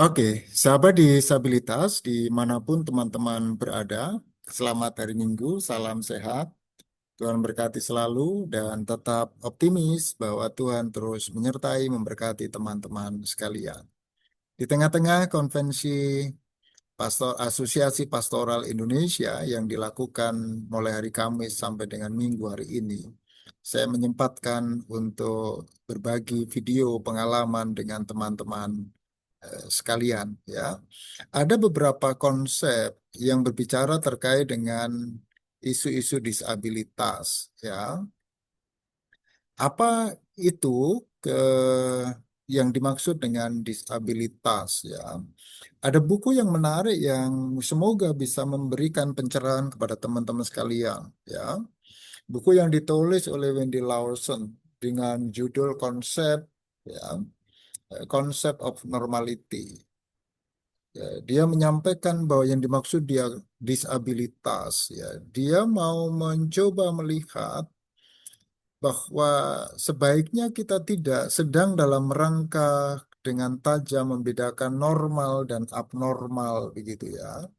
Oke, sahabat disabilitas dimanapun teman-teman berada, selamat hari Minggu, salam sehat, Tuhan berkati selalu dan tetap optimis bahwa Tuhan terus menyertai memberkati teman-teman sekalian. Di tengah-tengah konvensi Asosiasi Pastoral Indonesia yang dilakukan mulai hari Kamis sampai dengan Minggu hari ini, saya menyempatkan untuk berbagi video pengalaman dengan teman-teman sekalian ya. Ada beberapa konsep yang berbicara terkait dengan isu-isu disabilitas ya. Apa itu ke yang dimaksud dengan disabilitas ya? Ada buku yang menarik yang semoga bisa memberikan pencerahan kepada teman-teman sekalian ya. Buku yang ditulis oleh Wendy Lawson dengan judul ya, Concept of Normality. Ya, dia menyampaikan bahwa yang dimaksud dia disabilitas ya, dia mau mencoba melihat bahwa sebaiknya kita tidak sedang dalam rangka dengan tajam membedakan normal dan abnormal begitu ya.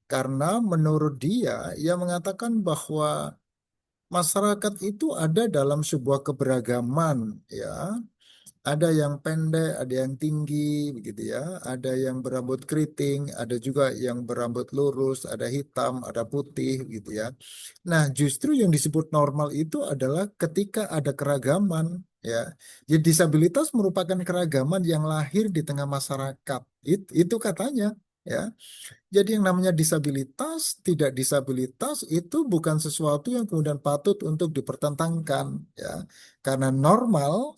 Karena menurut dia, ia mengatakan bahwa masyarakat itu ada dalam sebuah keberagaman ya. Ada yang pendek, ada yang tinggi, begitu ya. Ada yang berambut keriting, ada juga yang berambut lurus, ada hitam, ada putih, gitu ya. Nah, justru yang disebut normal itu adalah ketika ada keragaman, ya. Jadi disabilitas merupakan keragaman yang lahir di tengah masyarakat. Itu katanya, ya. Jadi yang namanya disabilitas, tidak disabilitas itu bukan sesuatu yang kemudian patut untuk dipertentangkan, ya. Karena normal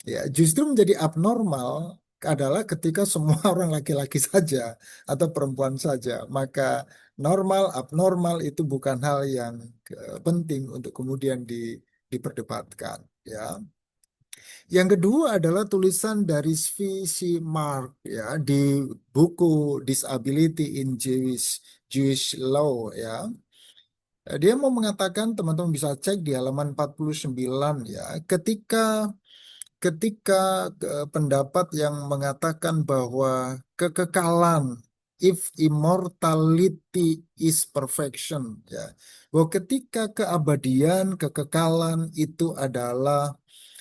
ya, justru menjadi abnormal adalah ketika semua orang laki-laki saja atau perempuan saja. Maka normal, abnormal itu bukan hal yang penting untuk kemudian diperdebatkan. Ya. Yang kedua adalah tulisan dari V.C. Mark ya di buku Disability in Jewish Law ya. Dia mau mengatakan teman-teman bisa cek di halaman 49 ya. Ketika pendapat yang mengatakan bahwa kekekalan, if immortality is perfection, ya, bahwa ketika keabadian, kekekalan itu adalah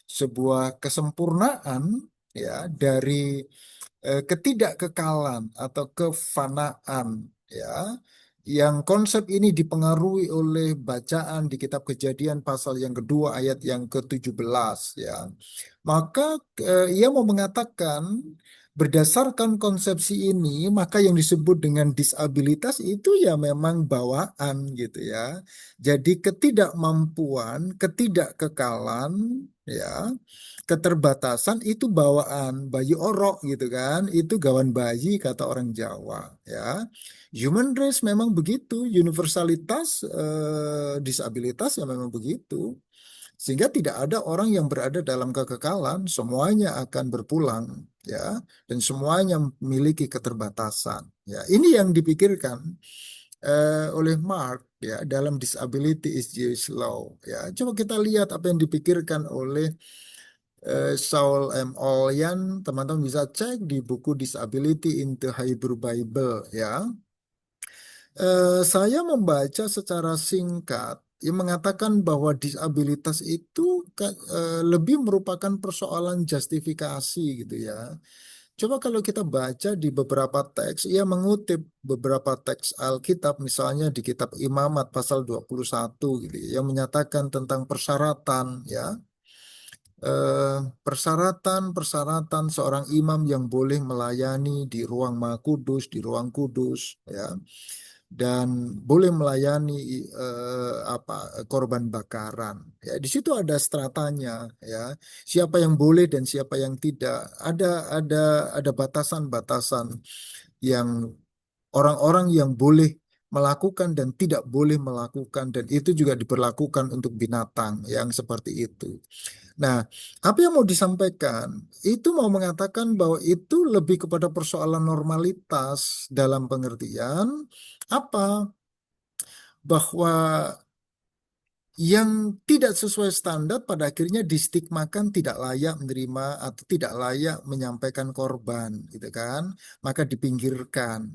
sebuah kesempurnaan, ya, dari ketidakkekalan atau kefanaan, ya, yang konsep ini dipengaruhi oleh bacaan di Kitab Kejadian pasal yang kedua ayat yang ke-17 ya. Maka ia mau mengatakan berdasarkan konsepsi ini, maka yang disebut dengan disabilitas itu ya memang bawaan gitu ya. Jadi ketidakmampuan, ketidakkekalan ya, keterbatasan itu bawaan, bayi orok gitu kan, itu gawan bayi kata orang Jawa ya. Human race memang begitu, universalitas disabilitas ya memang begitu. Sehingga tidak ada orang yang berada dalam kekekalan, semuanya akan berpulang ya, dan semuanya memiliki keterbatasan. Ya, ini yang dipikirkan oleh Mark ya dalam Disability is Jewish Law. Ya, coba kita lihat apa yang dipikirkan oleh Saul M. Olyan. Teman-teman bisa cek di buku Disability in the Hebrew Bible ya. Saya membaca secara singkat yang mengatakan bahwa disabilitas itu lebih merupakan persoalan justifikasi gitu ya. Coba kalau kita baca di beberapa teks, ia mengutip beberapa teks Alkitab, misalnya di Kitab Imamat pasal 21 gitu ya, yang menyatakan tentang persyaratan ya. Persyaratan-persyaratan seorang imam yang boleh melayani di ruang Maha Kudus, di ruang kudus ya, dan boleh melayani apa korban bakaran. Ya, di situ ada stratanya ya. Siapa yang boleh dan siapa yang tidak. Ada batasan-batasan yang orang-orang yang boleh melakukan dan tidak boleh melakukan, dan itu juga diberlakukan untuk binatang yang seperti itu. Nah, apa yang mau disampaikan itu mau mengatakan bahwa itu lebih kepada persoalan normalitas dalam pengertian apa? Bahwa yang tidak sesuai standar pada akhirnya distigmakan tidak layak menerima atau tidak layak menyampaikan korban, gitu kan? Maka dipinggirkan.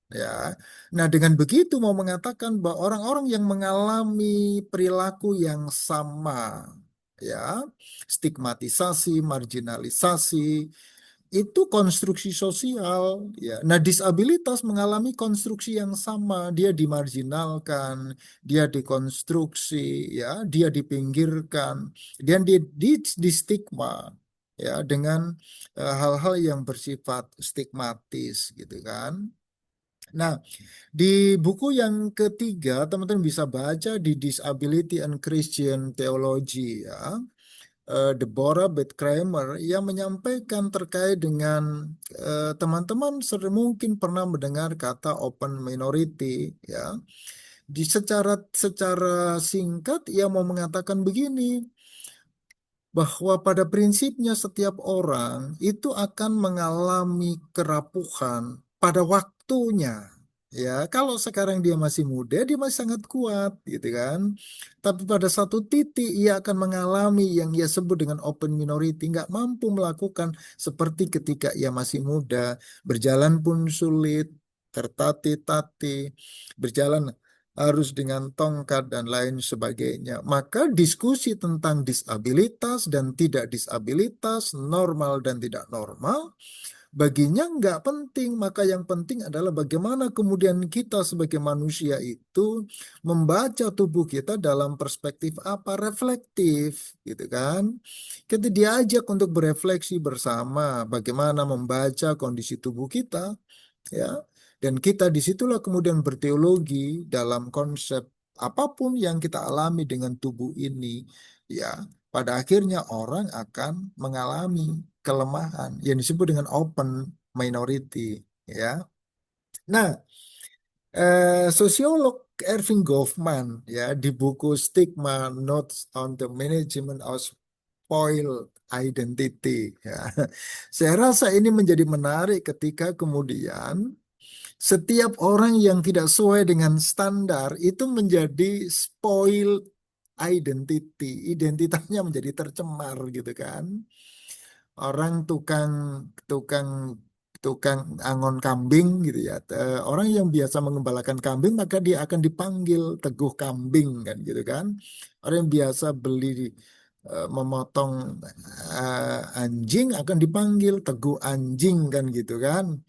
Ya, nah dengan begitu mau mengatakan bahwa orang-orang yang mengalami perilaku yang sama, ya, stigmatisasi, marginalisasi, itu konstruksi sosial, ya. Nah, disabilitas mengalami konstruksi yang sama. Dia dimarginalkan, dia dikonstruksi, ya, dia dipinggirkan, dan dia di stigma, ya, dengan hal-hal yang bersifat stigmatis, gitu kan. Nah, di buku yang ketiga, teman-teman bisa baca di Disability and Christian Theology, ya, Deborah Beth Kramer yang menyampaikan terkait dengan teman-teman mungkin pernah mendengar kata open minority, ya. Di secara singkat ia mau mengatakan begini, bahwa pada prinsipnya setiap orang itu akan mengalami kerapuhan pada waktunya. Ya, kalau sekarang dia masih muda, dia masih sangat kuat, gitu kan. Tapi pada satu titik ia akan mengalami yang ia sebut dengan open minority, nggak mampu melakukan seperti ketika ia masih muda, berjalan pun sulit, tertati-tati, berjalan harus dengan tongkat dan lain sebagainya. Maka diskusi tentang disabilitas dan tidak disabilitas, normal dan tidak normal, baginya nggak penting. Maka yang penting adalah bagaimana kemudian kita sebagai manusia itu membaca tubuh kita dalam perspektif apa? Reflektif, gitu kan. Kita diajak untuk berefleksi bersama bagaimana membaca kondisi tubuh kita, ya. Dan kita disitulah kemudian berteologi dalam konsep apapun yang kita alami dengan tubuh ini, ya. Pada akhirnya orang akan mengalami kelemahan yang disebut dengan open minority, ya. Nah, sosiolog Erving Goffman, ya, di buku Stigma Notes on the Management of Spoiled Identity, ya. Saya rasa ini menjadi menarik ketika kemudian setiap orang yang tidak sesuai dengan standar itu menjadi spoiled identity, identitasnya menjadi tercemar, gitu kan. Orang tukang tukang tukang angon kambing, gitu ya. Orang yang biasa mengembalakan kambing maka dia akan dipanggil teguh kambing, kan, gitu kan. Orang yang biasa beli memotong anjing akan dipanggil teguh anjing, kan, gitu kan.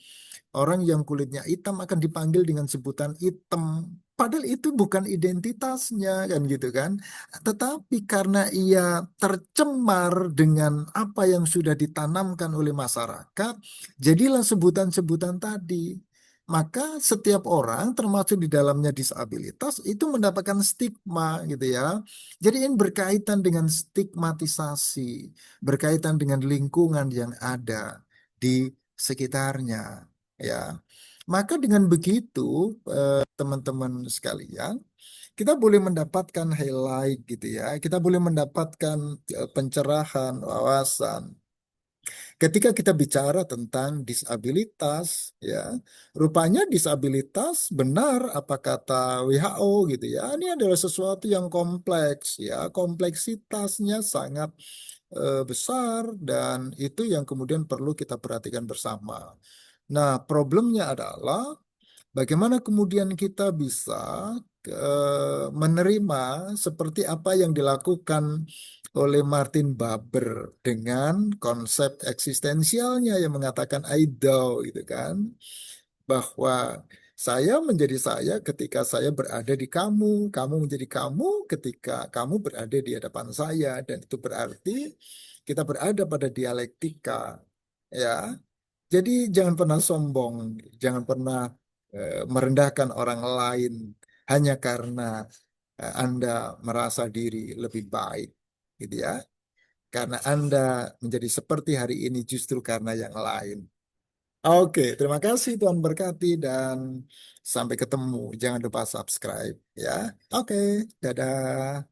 Orang yang kulitnya hitam akan dipanggil dengan sebutan hitam. Padahal itu bukan identitasnya, kan, gitu kan. Tetapi karena ia tercemar dengan apa yang sudah ditanamkan oleh masyarakat, jadilah sebutan-sebutan tadi. Maka setiap orang, termasuk di dalamnya disabilitas, itu mendapatkan stigma, gitu ya. Jadi ini berkaitan dengan stigmatisasi, berkaitan dengan lingkungan yang ada di sekitarnya, ya. Maka dengan begitu, teman-teman sekalian, kita boleh mendapatkan highlight, gitu ya. Kita boleh mendapatkan pencerahan, wawasan. Ketika kita bicara tentang disabilitas, ya, rupanya disabilitas benar apa kata WHO, gitu ya. Ini adalah sesuatu yang kompleks, ya. Kompleksitasnya sangat besar dan itu yang kemudian perlu kita perhatikan bersama. Nah, problemnya adalah bagaimana kemudian kita bisa menerima seperti apa yang dilakukan oleh Martin Buber dengan konsep eksistensialnya yang mengatakan I do, gitu kan, bahwa saya menjadi saya ketika saya berada di kamu, kamu menjadi kamu ketika kamu berada di hadapan saya, dan itu berarti kita berada pada dialektika, ya. Jadi jangan pernah sombong, jangan pernah merendahkan orang lain hanya karena Anda merasa diri lebih baik, gitu ya. Karena Anda menjadi seperti hari ini justru karena yang lain. Oke, terima kasih, Tuhan berkati dan sampai ketemu. Jangan lupa subscribe, ya. Oke, dadah.